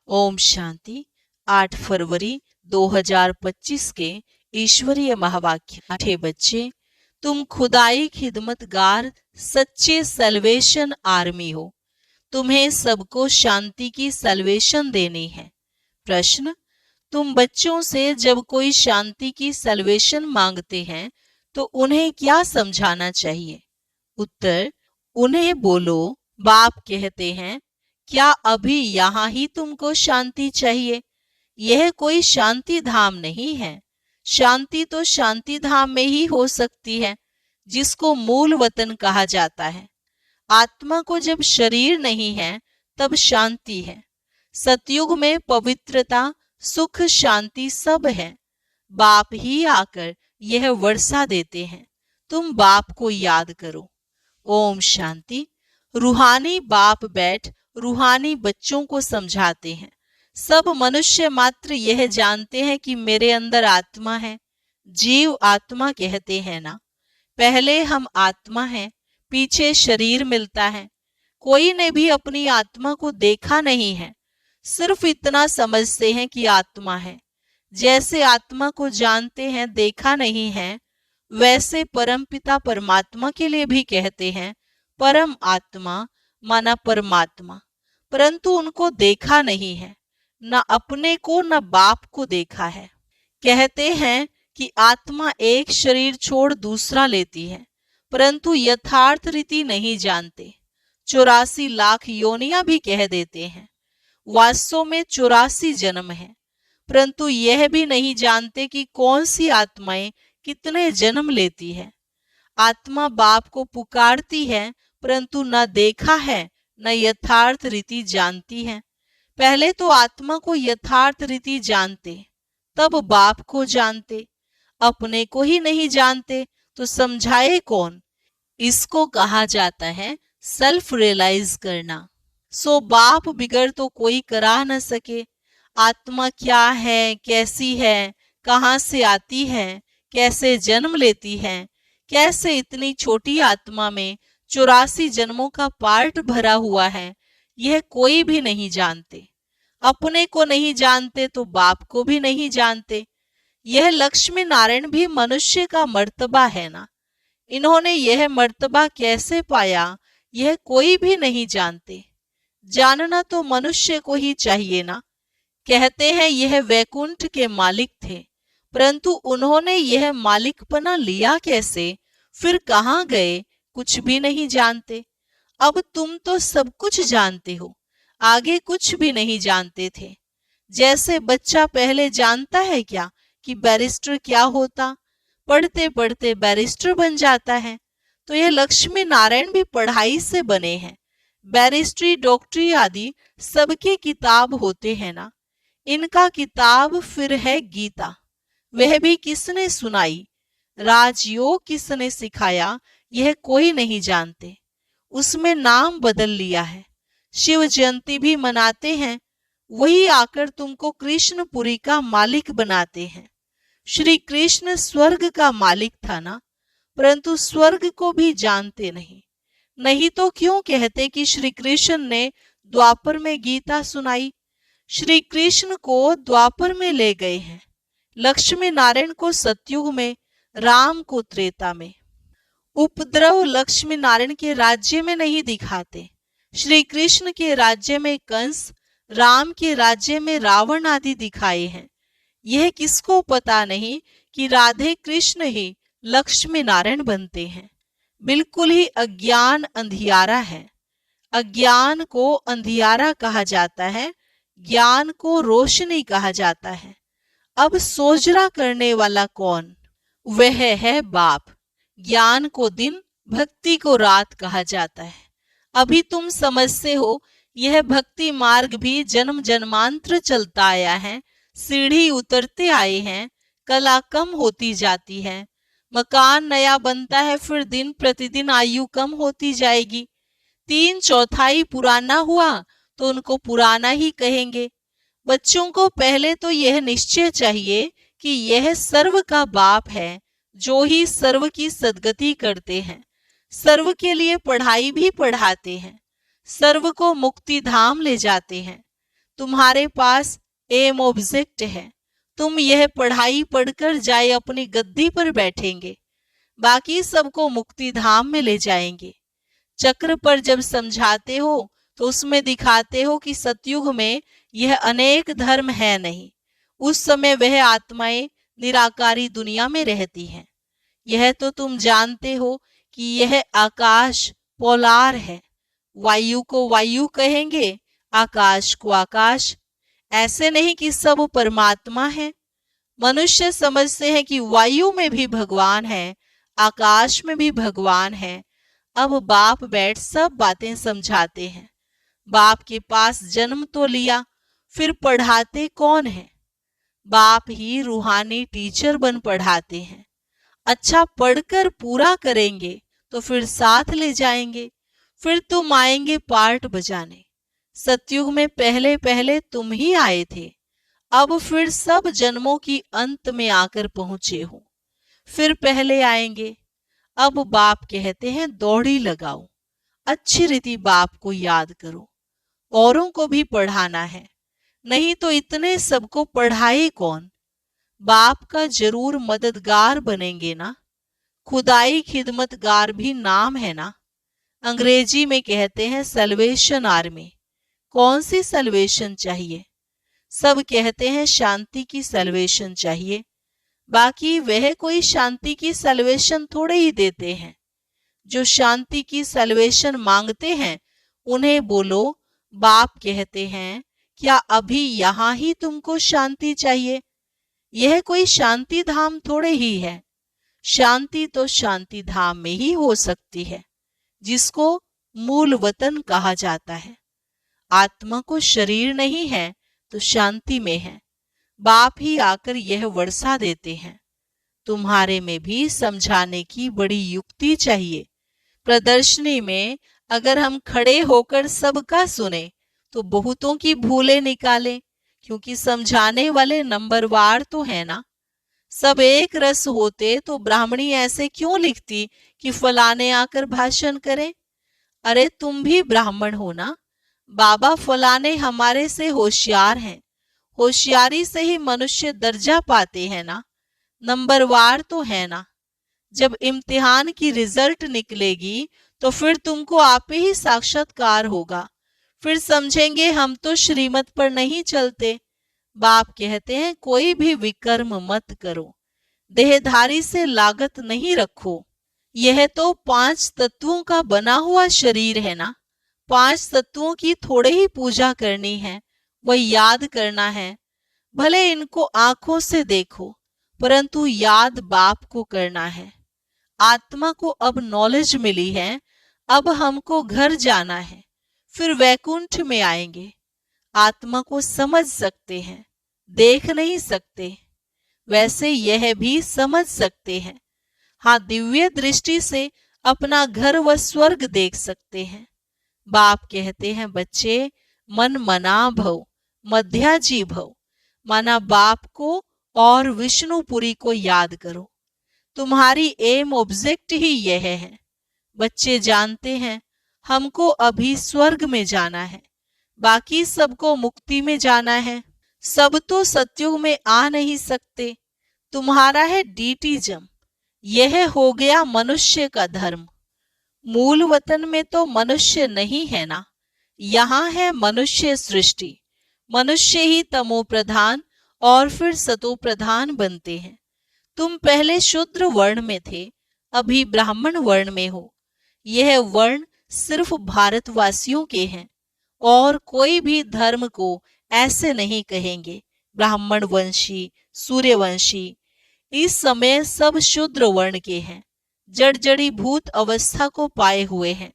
ओम शांति। 8 फरवरी 2025 के ईश्वरीय महावाक्य। मीठे बच्चे, तुम खुदाई खिदमतगार सच्चे सल्वेशन आर्मी हो। तुम्हें सबको शांति की सल्वेशन देनी है। प्रश्न, तुम बच्चों से जब कोई शांति की सल्वेशन मांगते हैं तो उन्हें क्या समझाना चाहिए? उत्तर, उन्हें बोलो, बाप कहते हैं, क्या अभी यहाँ ही तुमको शांति चाहिए? यह कोई शांति धाम नहीं है। शांति तो शांति धाम में ही हो सकती है, जिसको मूल वतन कहा जाता है। आत्मा को जब शरीर नहीं है तब शांति है। सतयुग में पवित्रता, सुख, शांति सब है। बाप ही आकर यह वर्षा देते हैं। तुम बाप को याद करो। ओम शांति। रूहानी बाप बैठ रूहानी बच्चों को समझाते हैं। सब मनुष्य मात्र यह जानते हैं कि मेरे अंदर आत्मा है। जीव आत्मा कहते हैं ना। पहले हम आत्मा हैं, पीछे शरीर मिलता है। कोई ने भी अपनी आत्मा को देखा नहीं है, सिर्फ इतना समझते हैं कि आत्मा है। जैसे आत्मा को जानते हैं, देखा नहीं है, वैसे परमपिता परमात्मा के लिए भी कहते हैं परम आत्मा माना परमात्मा, परंतु उनको देखा नहीं है, न अपने को न बाप को देखा है। कहते हैं कि आत्मा एक शरीर छोड़ दूसरा लेती है, परंतु यथार्थ रीति नहीं जानते। 84 लाख योनियां भी कह देते हैं। वास्तव में 84 जन्म है, परंतु यह भी नहीं जानते कि कौन सी आत्माएं कितने जन्म लेती है। आत्मा बाप को पुकारती है, परंतु न देखा है न यथार्थ रीति जानती है। पहले तो आत्मा को यथार्थ रीति जानते, तब बाप को जानते। अपने को ही नहीं जानते तो समझाए कौन? इसको कहा जाता है सेल्फ रियलाइज करना। सो बाप बिगड़ तो कोई करा न सके। आत्मा क्या है, कैसी है, कहाँ से आती है, कैसे जन्म लेती है, कैसे इतनी छोटी आत्मा में 84 जन्मों का पार्ट भरा हुआ है, यह कोई भी नहीं जानते। अपने को नहीं जानते तो बाप को भी नहीं जानते। यह लक्ष्मी नारायण भी मनुष्य का मर्तबा है ना। इन्होंने यह मर्तबा कैसे पाया, यह कोई भी नहीं जानते। जानना तो मनुष्य को ही चाहिए ना। कहते हैं यह वैकुंठ के मालिक थे, परंतु उन्होंने यह मालिकपना लिया कैसे, फिर कहाँ गए, कुछ भी नहीं जानते। अब तुम तो सब कुछ जानते हो, आगे कुछ भी नहीं जानते थे। जैसे बच्चा पहले जानता है क्या कि बैरिस्टर क्या होता, पढ़ते पढ़ते बैरिस्टर बन जाता है। तो यह लक्ष्मी नारायण भी पढ़ाई से बने हैं। बैरिस्ट्री, डॉक्टरी आदि सबके किताब होते हैं ना। इनका किताब फिर है गीता। वह भी किसने सुनाई, राजयोग किसने सिखाया, यह कोई नहीं जानते। उसमें नाम बदल लिया है। शिव जयंती भी मनाते हैं, वही आकर तुमको कृष्णपुरी का मालिक बनाते हैं। श्री कृष्ण स्वर्ग का मालिक था ना, परंतु स्वर्ग को भी जानते नहीं। नहीं तो क्यों कहते कि श्री कृष्ण ने द्वापर में गीता सुनाई। श्री कृष्ण को द्वापर में ले गए हैं, लक्ष्मी नारायण को सतयुग में, राम को त्रेता में। उपद्रव लक्ष्मी नारायण के राज्य में नहीं दिखाते। श्री कृष्ण के राज्य में कंस, राम के राज्य में रावण आदि दिखाए हैं। यह किसको पता नहीं कि राधे कृष्ण ही लक्ष्मी नारायण बनते हैं। बिल्कुल ही अज्ञान अंधियारा है। अज्ञान को अंधियारा कहा जाता है, ज्ञान को रोशनी कहा जाता है। अब सोजरा करने वाला कौन? वह है बाप। ज्ञान को दिन, भक्ति को रात कहा जाता है। अभी तुम समझते हो यह भक्ति मार्ग भी जन्म जन्मांतर चलता आया है। सीढ़ी उतरते आए हैं, कला कम होती जाती है। मकान नया बनता है, फिर दिन प्रतिदिन आयु कम होती जाएगी। 3/4 पुराना हुआ तो उनको पुराना ही कहेंगे। बच्चों को पहले तो यह निश्चय चाहिए कि यह सर्व का बाप है, जो ही सर्व की सद्गति करते हैं। सर्व के लिए पढ़ाई भी पढ़ाते हैं, सर्व को मुक्ति धाम ले जाते हैं। तुम्हारे पास एम ऑब्जेक्ट है। तुम यह पढ़ाई पढ़कर जाए अपनी गद्दी पर बैठेंगे, बाकी सबको मुक्ति धाम में ले जाएंगे। चक्र पर जब समझाते हो तो उसमें दिखाते हो कि सतयुग में यह अनेक धर्म है नहीं। उस समय वह आत्माएं निराकारी दुनिया में रहती हैं। यह तो तुम जानते हो कि यह आकाश पोलार है। वायु को वायु कहेंगे, आकाश को आकाश। ऐसे नहीं कि सब परमात्मा है। मनुष्य समझते हैं कि वायु में भी भगवान है, आकाश में भी भगवान है। अब बाप बैठ सब बातें समझाते हैं। बाप के पास जन्म तो लिया, फिर पढ़ाते कौन है? बाप ही रूहानी टीचर बन पढ़ाते हैं। अच्छा पढ़कर पूरा करेंगे तो फिर साथ ले जाएंगे, फिर तुम आएंगे पार्ट बजाने। सतयुग में पहले पहले तुम ही आए थे, अब फिर सब जन्मों की अंत में आकर पहुंचे हो, फिर पहले आएंगे। अब बाप कहते हैं दौड़ी लगाओ, अच्छी रीति बाप को याद करो। औरों को भी पढ़ाना है, नहीं तो इतने सबको पढ़ाए कौन? बाप का जरूर मददगार बनेंगे ना। खुदाई खिदमतगार भी नाम है ना। अंग्रेजी में कहते हैं सल्वेशन आर्मी। कौन सी सल्वेशन चाहिए? सब कहते हैं शांति की सल्वेशन चाहिए, बाकी वह कोई शांति की सल्वेशन थोड़े ही देते हैं। जो शांति की सल्वेशन मांगते हैं उन्हें बोलो बाप कहते हैं क्या अभी यहां ही तुमको शांति चाहिए? यह कोई शांति धाम थोड़े ही है। शांति तो शांति धाम में ही हो सकती है, जिसको मूल वतन कहा जाता है। आत्मा को शरीर नहीं है तो शांति में है। बाप ही आकर यह वर्षा देते हैं। तुम्हारे में भी समझाने की बड़ी युक्ति चाहिए। प्रदर्शनी में अगर हम खड़े होकर सबका सुने तो बहुतों की भूलें निकालें, क्योंकि समझाने वाले नंबरवार तो है ना। सब एक रस होते तो ब्राह्मणी ऐसे क्यों लिखती कि फलाने आकर भाषण करें? अरे तुम भी ब्राह्मण हो ना। बाबा फलाने हमारे से होशियार हैं, होशियारी से ही मनुष्य दर्जा पाते हैं ना। नंबरवार तो है ना। जब इम्तिहान की रिजल्ट निकलेगी तो फिर तुमको आप ही साक्षात्कार होगा, फिर समझेंगे हम तो श्रीमत पर नहीं चलते। बाप कहते हैं कोई भी विकर्म मत करो, देहधारी से लागत नहीं रखो। यह तो 5 तत्वों का बना हुआ शरीर है ना। 5 तत्वों की थोड़े ही पूजा करनी है, वह याद करना है। भले इनको आंखों से देखो, परंतु याद बाप को करना है। आत्मा को अब नॉलेज मिली है, अब हमको घर जाना है, फिर वैकुंठ में आएंगे। आत्मा को समझ सकते हैं, देख नहीं सकते। वैसे यह भी समझ सकते हैं। हाँ, दिव्य दृष्टि से अपना घर व स्वर्ग देख सकते हैं। बाप कहते हैं बच्चे मन मना भव मध्याजी भव, माना बाप को और विष्णुपुरी को याद करो। तुम्हारी एम ऑब्जेक्ट ही यह है। बच्चे जानते हैं हमको अभी स्वर्ग में जाना है, बाकी सबको मुक्ति में जाना है। सब तो सतयुग में आ नहीं सकते। तुम्हारा है डीटीजम, यह हो गया मनुष्य का धर्म। मूल वतन में तो मनुष्य नहीं है ना। यहाँ है मनुष्य सृष्टि। मनुष्य ही तमो प्रधान और फिर सतो प्रधान बनते हैं। तुम पहले शूद्र वर्ण में थे, अभी ब्राह्मण वर्ण में हो। यह वर्ण सिर्फ भारतवासियों के हैं, और कोई भी धर्म को ऐसे नहीं कहेंगे ब्राह्मण वंशी सूर्यवंशी। इस समय सब शूद्र वर्ण के हैं, जड़जड़ी भूत अवस्था को पाए हुए हैं।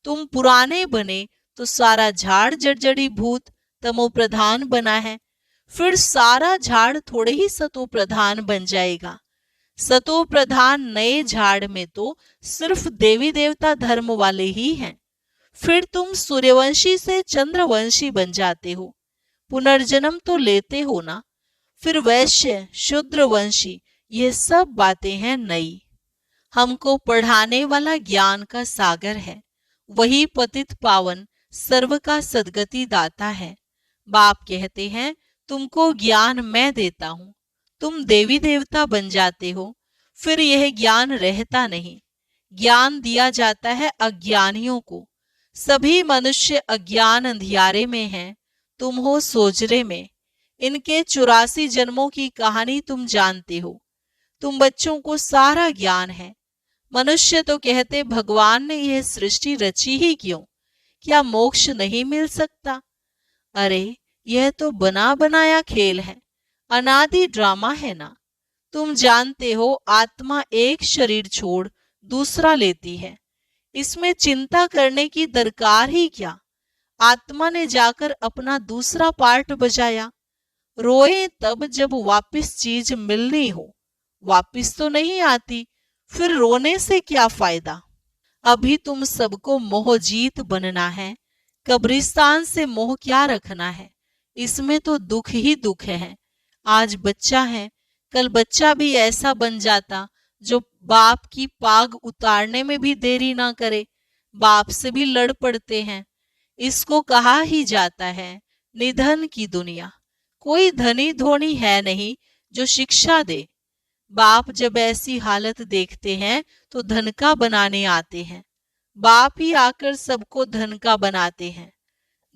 तुम पुराने बने तो सारा झाड़ जड़जड़ी भूत तमो प्रधान बना है, फिर सारा झाड़ थोड़े ही सतो प्रधान बन जाएगा। सतो प्रधान नए झाड़ में तो सिर्फ देवी देवता धर्म वाले ही हैं। फिर तुम सूर्यवंशी से चंद्रवंशी बन जाते हो, पुनर्जन्म तो लेते हो ना। फिर वैश्य शूद्रवंशी, ये सब बातें हैं नई। हमको पढ़ाने वाला ज्ञान का सागर है, वही पतित पावन सर्व का सदगति दाता है। बाप कहते हैं तुमको ज्ञान मैं देता हूं, तुम देवी देवता बन जाते हो, फिर यह ज्ञान रहता नहीं। ज्ञान दिया जाता है अज्ञानियों को। सभी मनुष्य अज्ञान अंधियारे में हैं, तुम हो सोजरे में। इनके 84 जन्मों की कहानी तुम जानते हो। तुम बच्चों को सारा ज्ञान है। मनुष्य तो कहते भगवान ने यह सृष्टि रची ही क्यों, क्या मोक्ष नहीं मिल सकता? अरे यह तो बना बनाया खेल है, अनादि ड्रामा है ना। तुम जानते हो आत्मा एक शरीर छोड़ दूसरा लेती है, इसमें चिंता करने की दरकार ही क्या। आत्मा ने जाकर अपना दूसरा पार्ट बजाया। रोए तब जब वापिस चीज मिलनी हो, वापिस तो नहीं आती, फिर रोने से क्या फायदा। अभी तुम सबको मोहजीत बनना है, कब्रिस्तान से मोह क्या रखना है, इसमें तो दुख ही दुख है। आज बच्चा है, कल बच्चा भी ऐसा बन जाता जो बाप की पाग उतारने में भी देरी ना करे, बाप से भी लड़ पड़ते हैं। इसको कहा ही जाता है निधन की दुनिया। कोई धनी धोनी है नहीं जो शिक्षा दे। बाप जब ऐसी हालत देखते हैं तो धन का बनाने आते हैं। बाप ही आकर सबको धन का बनाते हैं।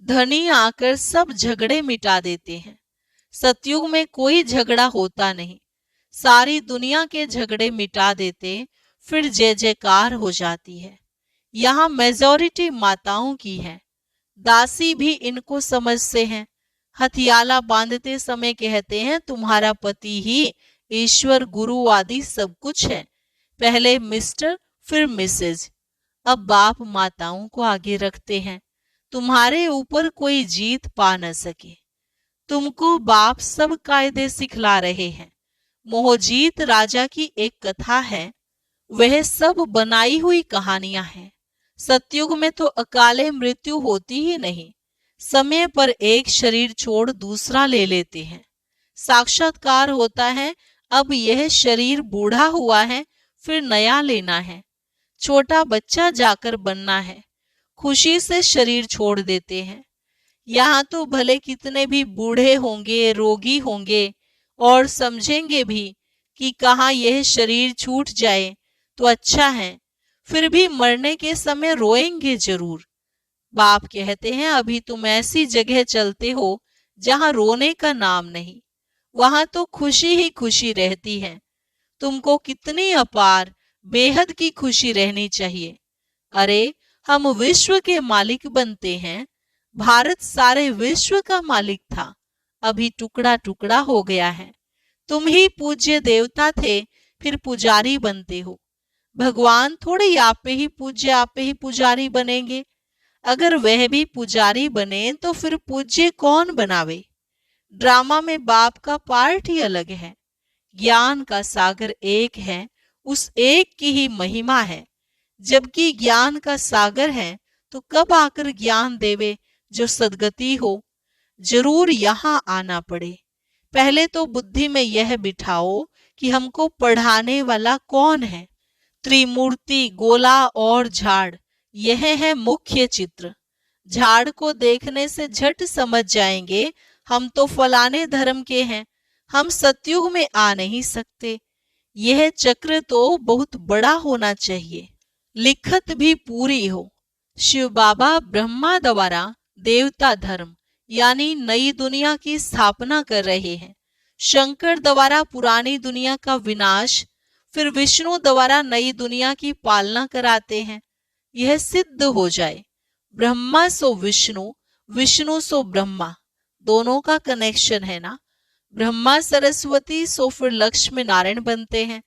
धनी आकर सब झगड़े मिटा देते हैं। सतयुग में कोई झगड़ा होता नहीं, सारी दुनिया के झगड़े मिटा देते, फिर जय जयकार हो जाती है। यहाँ मेजॉरिटी माताओं की है, दासी भी इनको समझते हैं। हथियाला बांधते समय कहते हैं तुम्हारा पति ही ईश्वर गुरु आदि सब कुछ है, पहले मिस्टर फिर मिसेज। अब बाप माताओं को आगे रखते हैं, तुम्हारे ऊपर कोई जीत पा न सके। तुमको बाप सब कायदे सिखला रहे हैं। मोहजीत राजा की एक कथा है, वह सब बनाई हुई कहानियां हैं। सतयुग में तो अकाले मृत्यु होती ही नहीं, समय पर एक शरीर छोड़ दूसरा ले लेते हैं। साक्षात्कार होता है, अब यह शरीर बूढ़ा हुआ है, फिर नया लेना है। छोटा बच्चा जाकर बनना है, खुशी से शरीर छोड़ देते हैं। यहाँ तो भले कितने भी बूढ़े होंगे, रोगी होंगे और समझेंगे भी कि कहाँ यह शरीर छूट जाए तो अच्छा है, फिर भी मरने के समय रोएंगे जरूर। बाप कहते हैं अभी तुम ऐसी जगह चलते हो जहां रोने का नाम नहीं, वहां तो खुशी ही खुशी रहती है। तुमको कितनी अपार बेहद की खुशी रहनी चाहिए। अरे हम विश्व के मालिक बनते हैं। भारत सारे विश्व का मालिक था, अभी टुकड़ा टुकड़ा हो गया है। तुम ही पूज्य देवता थे, फिर पुजारी बनते हो। भगवान थोड़े आप पे ही पूज्य आप पे ही पुजारी बनेंगे। अगर वह भी पुजारी बने तो फिर पूज्य कौन बनावे। ड्रामा में बाप का पार्ट ही अलग है। ज्ञान का सागर एक है, उस एक की ही महिमा है। जबकि ज्ञान का सागर है तो कब आकर ज्ञान देवे जो सदगति हो। जरूर यहाँ आना पड़े। पहले तो बुद्धि में यह बिठाओ कि हमको पढ़ाने वाला कौन है। त्रिमूर्ति, गोला और झाड़, यह है मुख्य चित्र। झाड़ को देखने से झट समझ जाएंगे हम तो फलाने धर्म के हैं, हम सतयुग में आ नहीं सकते। यह चक्र तो बहुत बड़ा होना चाहिए, लिखत भी पूरी हो। शिव बाबा ब्रह्मा द्वारा देवता धर्म यानी नई दुनिया की स्थापना कर रहे हैं। शंकर द्वारा पुरानी दुनिया का विनाश, फिर विष्णु द्वारा नई दुनिया की पालना कराते हैं। यह सिद्ध हो जाए, ब्रह्मा सो विष्णु, विष्णु सो ब्रह्मा, दोनों का कनेक्शन है ना। ब्रह्मा सरस्वती सो फिर लक्ष्मी नारायण बनते हैं।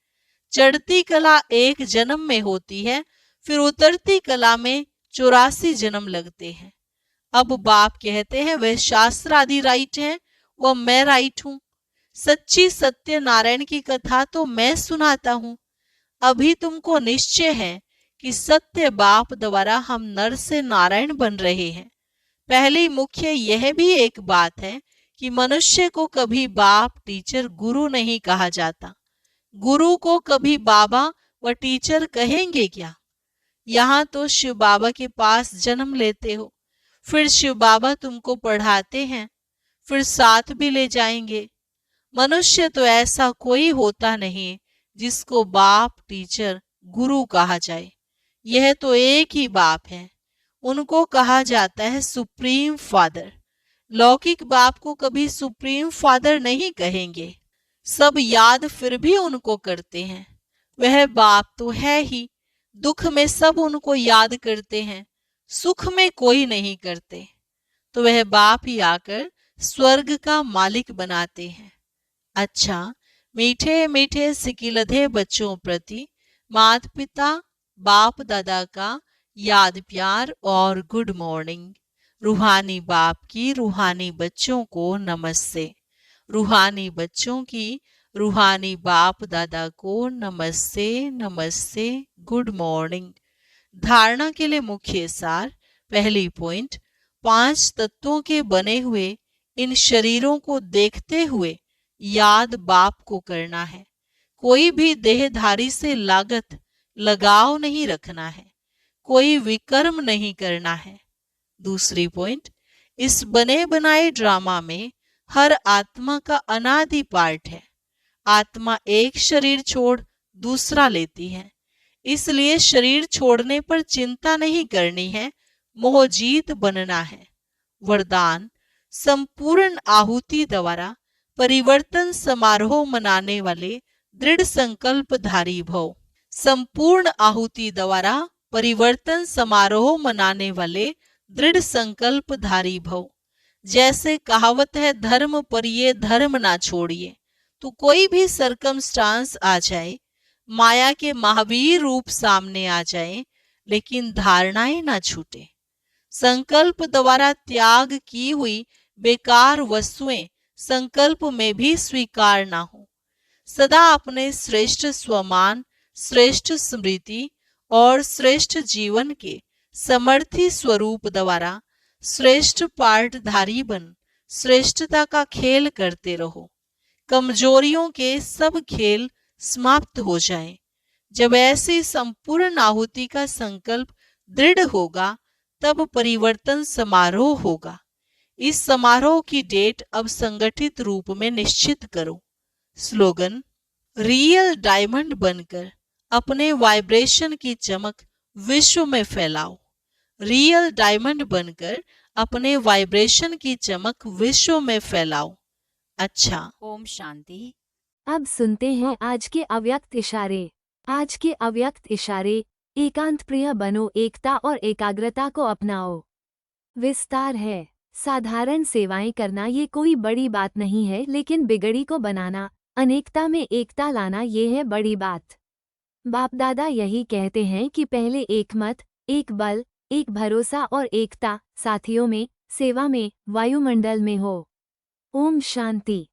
चढ़ती कला एक जन्म में होती है, फिर उतरती कला में 84 जन्म लगते हैं। अब बाप कहते हैं वह शास्त्र आदि राइट है, वह मैं राइट हूं। सच्ची सत्य नारायण की कथा तो मैं सुनाता हूं। अभी तुमको निश्चय है कि सत्य बाप द्वारा हम नर से नारायण बन रहे हैं। पहली मुख्य यह भी एक बात है कि मनुष्य को कभी बाप, टीचर, गुरु नहीं कहा जाता। गुरु को कभी बाबा व टीचर कहेंगे क्या। यहाँ तो शिव बाबा के पास जन्म लेते हो, फिर शिव बाबा तुमको पढ़ाते हैं। फिर साथ भी ले जाएंगे। मनुष्य तो ऐसा कोई होता नहीं जिसको बाप, टीचर, गुरु कहा जाए। यह तो एक ही बाप है। उनको कहा जाता है सुप्रीम फादर। लौकिक बाप को कभी सुप्रीम फादर नहीं कहेंगे। सब याद फिर भी उनको करते हैं। वह बाप तो है ही। दुख में सब उनको याद करते हैं, सुख में कोई नहीं करते। तो वह बाप ही आकर स्वर्ग का मालिक बनाते हैं। अच्छा, मीठे मीठे सिकिलधे बच्चों प्रति माता पिता, बाप दादा का याद, प्यार और गुड मॉर्निंग। रूहानी बाप की रूहानी बच्चों को नमस्ते। रूहानी बच्चों की रूहानी बाप दादा को नमस्ते नमस्ते, गुड मॉर्निंग। धारणा के लिए मुख्य सार। पहली पॉइंट, 5 तत्वों के बने हुए इन शरीरों को देखते हुए याद बाप को करना है। कोई भी देहधारी से लागत लगाव नहीं रखना है, कोई विकर्म नहीं करना है। दूसरी पॉइंट, इस बने बनाए ड्रामा में हर आत्मा का अनादि पार्ट है। आत्मा एक शरीर छोड़ दूसरा लेती है, इसलिए शरीर छोड़ने पर चिंता नहीं करनी है, मोहजीत बनना है। वरदान, संपूर्ण आहुति द्वारा परिवर्तन समारोह मनाने वाले दृढ़ संकल्पधारी भव। संपूर्ण आहुति द्वारा परिवर्तन समारोह मनाने वाले दृढ़ संकल्पधारी भव। जैसे कहावत है, धर्म पर ये धर्म ना छोड़िए। तो कोई भी सरकमस्टांस आ जाए, माया के महावीर रूप सामने आ जाए, लेकिन धारणाएं ना छूटे। संकल्प द्वारा त्याग की हुई बेकार वस्तुएं संकल्प में भी स्वीकार ना हो। सदा अपने श्रेष्ठ स्वमान, श्रेष्ठ स्मृति और श्रेष्ठ जीवन के समर्थी स्वरूप द्वारा श्रेष्ठ पाठधारी बन श्रेष्ठता का खेल करते रहो। कमजोरियों के सब खेल समाप्त हो जाएं। जब ऐसी संपूर्ण आहुति का संकल्प दृढ़ होगा, तब परिवर्तन समारोह होगा। इस समारोह की डेट अब संगठित रूप में निश्चित करो। स्लोगन, रियल डायमंड बनकर अपने वाइब्रेशन की चमक विश्व में फैलाओ। रियल डायमंड बनकर अपने वाइब्रेशन की चमक विश्व में फैलाओ। अच्छा, ओम शांति। अब सुनते हैं आज के अव्यक्त इशारे। आज के अव्यक्त इशारे, एकांत प्रिय बनो, एकता और एकाग्रता को अपनाओ। विस्तार है, साधारण सेवाएं करना ये कोई बड़ी बात नहीं है, लेकिन बिगड़ी को बनाना, अनेकता में एकता लाना, ये है बड़ी बात। बाप दादा यही कहते हैं कि पहले एक मत, एक बल, एक भरोसा और एकता साथियों में, सेवा में, वायुमंडल में हो। ओम शांति।